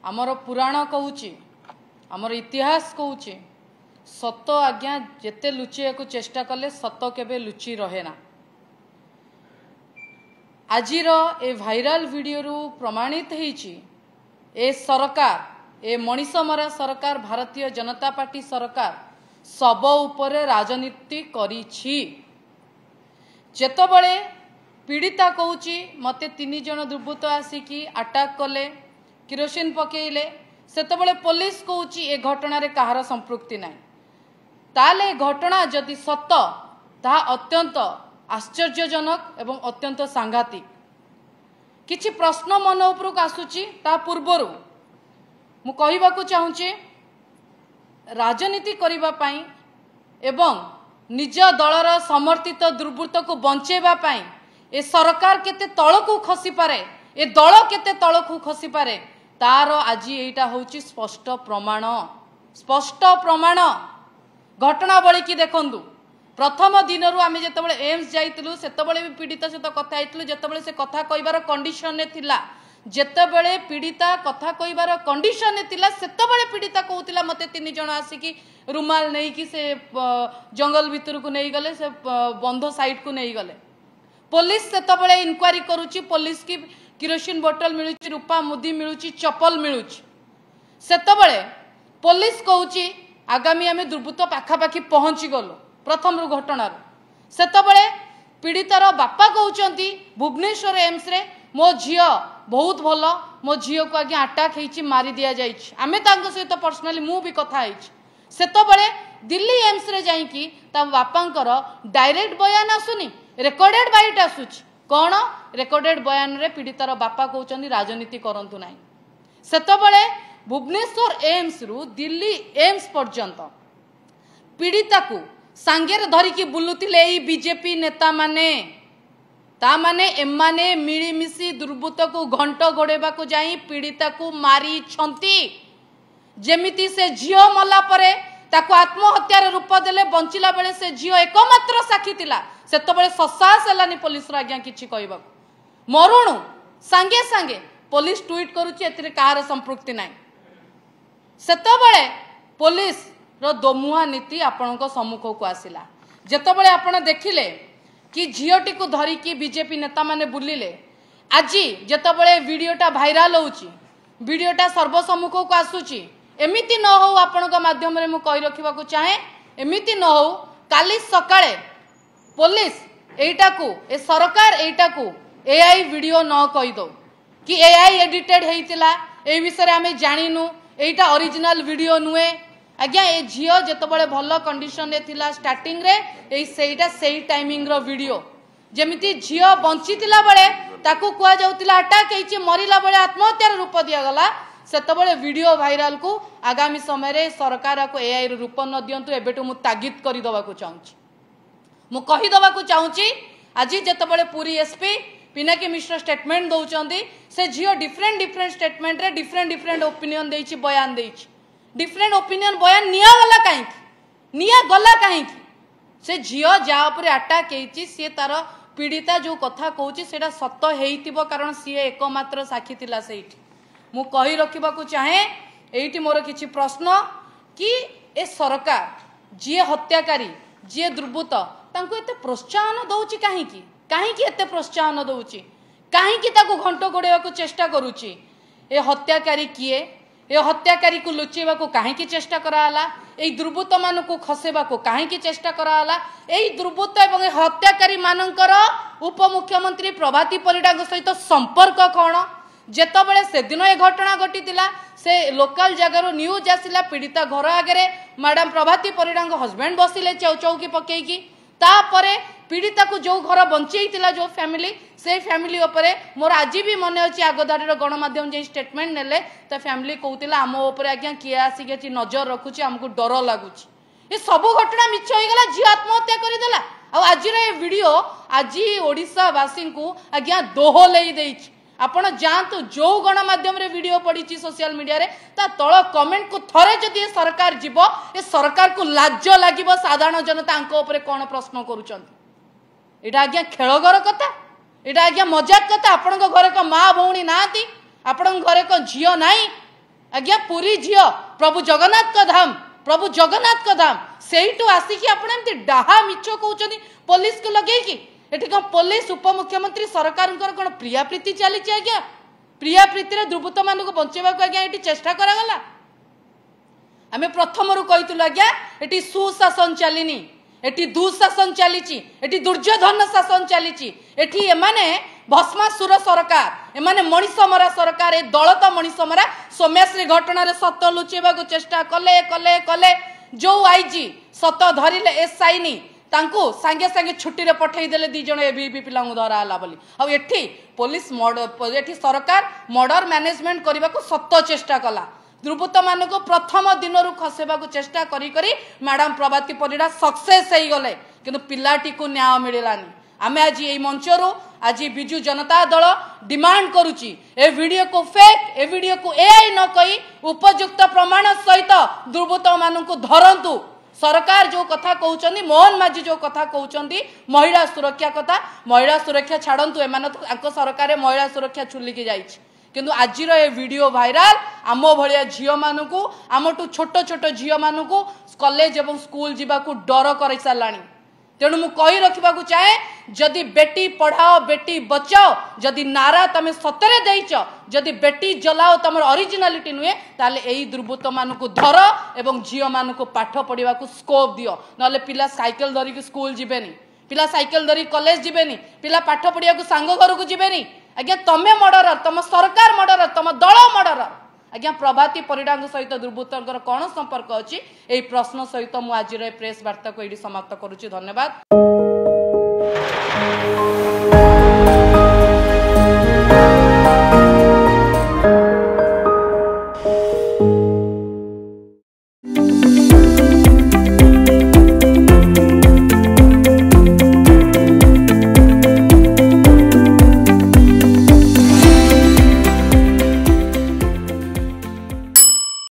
आमर पुराण कहूची आमर इतिहास कहूची सत आज्ञा जेते लुचिया को चेष्टा कले सत केबे लुचि रहे ना। आजिर ए भाइराल वीडियो रु प्रमाणित होईची ए सरकार ए मनीष मरा सरकार भारतीय जनता पार्टी सरकार सब उपरे राजनीति करिछि। जेतबळे पीड़िता कहूची मते 3 जन दुर्बृत्त आसिकी अटैक कले किरोसिन पकेइले सेतबळे पुलिस कहूची ए घटना रे कहार संपृक्ति नाही। ताले घटना जदि सत ता अत्यंत आश्चर्यजनक एवं अत्यंत सांघातिक। किछि प्रश्न मन उपरक आसुची ता पूर्वरु मु कहिबाकू चाहूची राजनीति करिबा पई एवं निज दलर समर्थित दुर्बृत्त को बंचेबा पई ए सरकार केते तळकू खसी पारे ए दल केते तळकू खसी पारे तार आज एटा होची स्पष्ट प्रमाण घटनावली की देखंदु। प्रथम दिन आम जिते एम्स जाइलु सेतबळे भी पीड़िता सहित कथा होइतलु जेतबळे से कथा कहिबार कंडीशन ने थिला जेतबळे पीड़िता कथा कहिबार कंडीशन ने थिला सेतबळे पीड़िता कहूतिला मते 3 जण आसिकी रुमाल नै कि से जंगल भीतर को नै गले से बंध साइड को नै गले। पुलिस सेतबळे इंक्वायरी करूची पुलिस की किरोसिन बोतल मिलुची रूपा मुदी मिलुची चप्पल मिलुची सेतबळे पुलिस कहूची आगामी आम दुर्बृत्त पाखापाखि पहुंची गलो। प्रथम घटना सेतबळे पीड़ितार बापा कहउचंती भुवनेश्वर एम्स रे मो झियो बहुत भल मो झियो को आगे अटैक होइची मारी दिया जाइछि। आमे तांको सहित पर्सनली मु भी कथा होइछि सेतबळे दिल्ली एम्स रे जाइकी ता बापांकर डायरेक्ट बयान आसुनी रेकॉर्डेड बाइट आसुछि। कौन रेकॉर्डेड बयान रे पीड़ितार बापा कहउचंती राजनीति करंतु नाही। सेतबळे भुवनेश्वर एम्स रु दिल्ली एम्स पर्यंत पीड़िता को सांगेर धरिकी बुलुतिले एई बीजेपी नेता माने ता माने एमाने मिलीमिशी दुर्बृत्त को घंट घोड़ेबा को जाई पीड़िता को मारी छंती। जेमिति से झियो मला परे ताको आत्महत्यार रूप देले बंचिला बेले से झियो एकमात्र साक्षी थिला सेतबळे ससास हलानी पुलिस रा आज्ञा किछि कहबा मरुणु सांगे सांगे पुलिस ट्वीट करूची एतिरे कहार संपृक्ति नाही। सेतबळे पुलिस रो दोमुहा नीति आपणको सम्मुख को आसिला जेतबळे आपण देखिले कि झियोटी को धरिकी बीजेपी नेता माने बुलिले आज जेतबळे वीडियोटा भाइराल होउची वीडियोटा सर्वसम्मुख को आसुची एमिति न हो आपणको माध्यम रे मु कहि रखिबा को चाहे एमिति न हो काली सकाळे पुलिस एटा को ए सरकार एटा को एआई वीडियो न कहि दो कि एआई एडिटेड हेइतिला ए विषय आमे जानिनु एटा ओरिजिनल वीडियो नुए आज्ञा ए झियो जेतबळे भल कंडीशन रे थिला स्टार्टिंग रे ए सेटा सेही टाइमिंग रो वीडियो जेमिति झियो बंचितिला बेले ताकू कुआ जाउतिला अटैक हेची मरिला बेले आत्महत्या रूप दिया गला सेतबळे वीडियो भाइराल को आगामी समय रे सरकार को एआई रो रूप न दियंतु एबेटु मु तागिद करि दवा को चाहूची मु कहि दवा को चाहूची आज जेतबळे पूरी एसपी पिनाकी मिश्र स्टेटमेंट दउचंदी से झियो डिफरेंट स्टेटमेंट रे डिफरेंट ओपिनियन देइची बयान देइची डिफरेंट ओपिनियन बयान निया गला कहीं से झियो जा ऊपर अटैक हेची सी तार पीड़िता जो कथा कहूची सेटा सत हेइतिबो कारण सी एकमात्र साक्षी थिला सेठी। मु कहि रखिबा को चाहे एठी मोर किछि प्रश्न कि ए सरकार जे हत्याकारी जे दुर्बृत्त तांको एते प्रोत्साहन दउची काहे एते प्रोत्साहन दउची काहे ताको घंटो गोड़ेबा को चेष्टा करूची ए हत्याकारी किए ए हत्याकारी को लुचेबा को काहे चेष्टा कराला ए दुर्बृत्त मान को खसेबा को काहे चेष्टा कराला ए दुर्बृत्त एवं हत्याकारी मानकर उपमुख्यमंत्री प्रभाती परिडा सहित संपर्क कौन जेतबळे से दिन ए घटना घटीतिला से लोकल जगार न्यूज आसिला पीड़िता घर आगे मैडम प्रभाती परिडा हस्बैंड बसिले चौकी पकेकी तापरे पीड़िता को जो घर बंचेइतिला जो फैमिली से फैमिली उपरे मोर आज भी मन अच्छी आगदारी गणमाध्यम जे स्टेटमेंट नेले तो फैमिली कहूतिला आम उपरे आज्ञा किए आसिक नजर रखुची आमको डर लगुच ये सब घटना मिछ हो गला झियो आत्महत्या करदेला आज वीडियो आज ओडिशावासी को आज्ञा दोहलई देइछि। आपण जानतु जो गणमाध्यम रे वीडियो पड़ी सोशल मीडिया रे ता तळ कमेंट को थरे जदि सरकार जीव ए सरकार को लाज लागिबो साधारण जनता आंको उपरे कोन प्रश्न करूचंती एटा आज्ञा खेलगर कथा एटा आज्ञा मजाक कथा। आपण घरे को माँ भौणी नाती आपण घरे को झियो नाई आज्ञा पुरी झील प्रभु जगन्नाथ का धाम प्रभु जगन्नाथ का धाम सेठू आसिकी आपण एमती डाहा मिछ कहउछनी पुलिस को लगेकी एठी कौन पुलिस उपमुख्यमंत्री सरकार कौन प्रिया प्रीति चली आज्ञा प्रिया प्रीति दुर्बृत्त मान बचेबा आज्ञा ये चेष्टा करागला आम प्रथम कही आज्ञा ये सुशासन चलनी एटी दुशासन चली एटी दुर्योधन शासन चली एटी एमाने भस्मासुर सरकार एमाने मनीष मरा सरकार ए दल तो मनीष मरा सोमेश्री घटना सत लुचेबा चेष्टा कले कले कले जो आईजी सत धरिले एसआई नी तांको सांगे सांगे छुट्टी रे पठेई देले दी जण एबीपी पिलांगु धरा हला बोली आ एठी पुलिस एठी सरकार मर्डर मैनेजमेंट करबा को सत चेष्टा कला दुर्बृत्त मान को प्रथम दिन खसेबा को चेष्टा करी करी मैडम प्रभाती परिडा सक्सेस हो गले किंतु पिलाटी को न्याय मिललानी आमे आज ये मंचरू आज बिजु जनता दल डिमांड करुची ए वीडियो को फेक ए वीडियो को एआई न कही उपयुक्त प्रमाण सहित दुर्बृत्त मान को धरंतु सरकार जो कथा कहउचंदी मोहन माझी जो कथा कहउचंदी महिला सुरक्षा कथा महिला सुरक्षा छाड़ंतु एमान तो सरकार महिला सुरक्षा छुलिकी जाइछि किंतु आजिर ए वीडियो वायरल आम भाया झील मानू आमठू छोट छोट झील मानू कॉलेज एवं स्कूल जावाक डर कर साराणी तेणु मु कही रखा चाहे जदि बेटी पढ़ाओ बेटी बचाओ जदि नारा तमें सतरे देच जदि बेटी जलाओ तुम ओरिजिनालिटी नुहे ताले एई दुर्बृत्त मानू धर एवं झील मानू पाठ पढ़ा स्कोप दियो नले पिला साइकेल धरिक स्कूल जीवेनी पिला साइकेल धरिक कॉलेज जीवेनी पिला पाठ पढ़ा सांग घर को जीवेनी आज्ञा तमें मर्डर तुम सरकार मर्डर तुम दल मर्डर आज्ञा प्रभाती परिडा सहित दुर्बृत्तर कौन संपर्क अच्छी यही प्रश्न सहित मुझे प्रेस वार्ता को ये समाप्त करुच्ची धन्यवाद।